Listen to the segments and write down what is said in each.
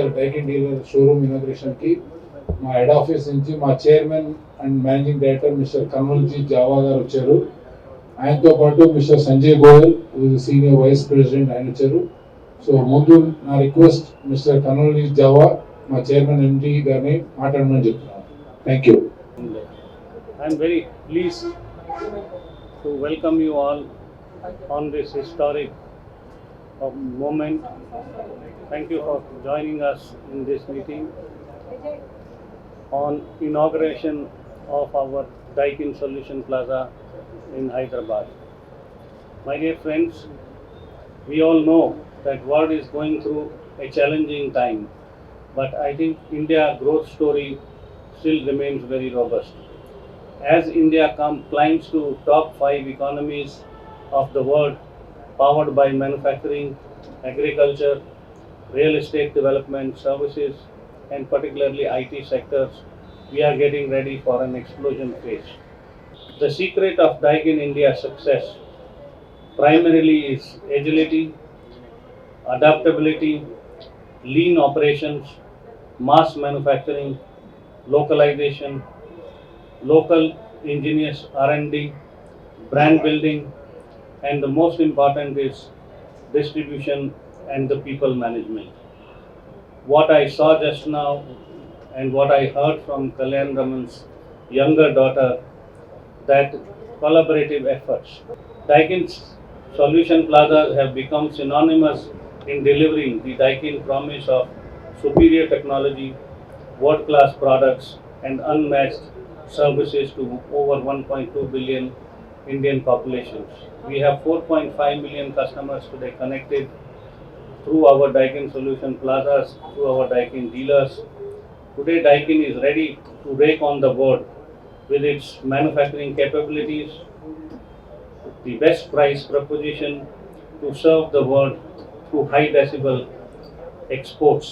Dealer Daikin dealer showroom inauguration కి మా head office నుంచి మా chairman and managing director mister Kanwaljeet Jawa గారు వచ్చారు. ఆయనతో పాటు mister Sanjay Goyal senior vice president ఆయన వచ్చారు. సో ముందు నా రిక్వెస్ట్ మిస్టర్ కన్వల్జీ జావా మా చైర్మన్ ఎండి గారిని మాట్లాడమని చెప్తున్నాను. Thank you. I am very pleased to welcome you all on this historic moment. Thank you for joining us in this meeting on inauguration of our Daikin Solution Plaza in Hyderabad. My dear friends, we all know that world is going through a challenging time, but I think India growth story still remains very robust. As India climbs to top 5 economies of the world, powered by manufacturing, agriculture, real estate development, services, and particularly IT sectors, we are getting ready for an explosion phase. The secret of Daikin India's success primarily is agility, adaptability, lean operations, mass manufacturing, localization, local ingenious R&D, brand building, and the most important is distribution and the people management. What I saw just now and what I heard from Kalyan Raman's younger daughter, that collaborative efforts. Daikin's Solution Plazas have become synonymous in delivering the Daikin promise of superior technology, world-class products, and unmatched services to over 1.2 billion Indian populations. We have 4.5 million customers today connected through our Daikin Solution Plazas, through our Daikin dealers. Today Daikin is ready to rake on the board with its manufacturing capabilities, the best price proposition to serve the world through high decibel exports.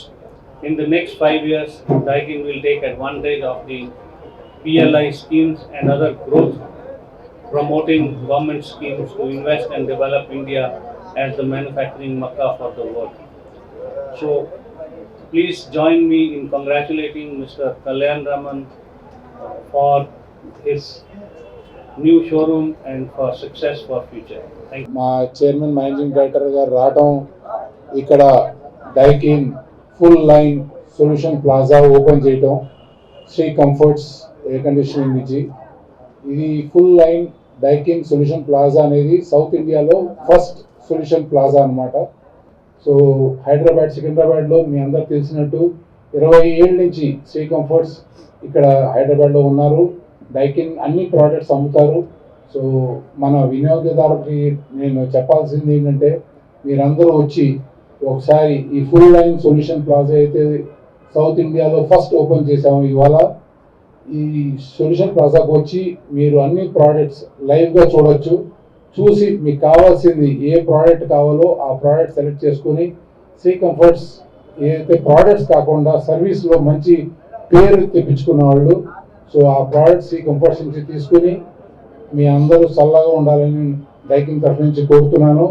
In the next 5 years, Daikin will take advantage of the PLI schemes and other growth promoting government schemes to invest and develop India as the manufacturing Makkah for the world. So please join me in congratulating Mr. Kalyan Raman for his new showroom and for success for future. Thank you. మా chairman managing director గారు రావడం, ఇక్కడ Daikin full line solution plaza open చేయటం, Shri comforts air conditioning నుంచి ఇది full line Daikin solution plaza అనేది south ఇండియాలో first solution plaza అనమాట. సో హైదరాబాద్ సికింద్రాబాద్లో మీ అందరు తెలిసినట్టు 20 ఏళ్ళ నుంచి శ్రీ కంఫర్ట్స్ ఇక్కడ హైదరాబాద్లో ఉన్నారు. డైకిన్ అన్ని ప్రోడక్ట్స్ అమ్ముతారు. సో మన వినియోగదారుకి నేను చెప్పాల్సింది ఏంటంటే మీరందరూ వచ్చి ఒకసారి ఈ ఫుల్ లైన్ సొల్యూషన్ ప్లాజా అయితే సౌత్ ఇండియాలో ఫస్ట్ ఓపెన్ చేసాము. ఇవాళ ఈ సొల్యూషన్ ప్లాజాకు వచ్చి మీరు అన్ని ప్రోడక్ట్స్ లైవ్గా చూడొచ్చు. చూసి మీకు కావాల్సింది ఏ ప్రోడక్ట్ కావాలో ఆ ప్రోడక్ట్ సెలెక్ట్ చేసుకుని శ్రీ కంఫర్ట్స్ ఏదైతే ప్రోడక్ట్స్ కాకుండా సర్వీస్లో మంచి పేరు తెప్పించుకున్న వాళ్ళు, సో ఆ ప్రోడక్ట్స్ శ్రీ కంఫర్ట్స్ నుంచి తీసుకుని మీ అందరూ చల్లగా ఉండాలని డైకిన్ తరఫు నుంచి కోరుతున్నాను.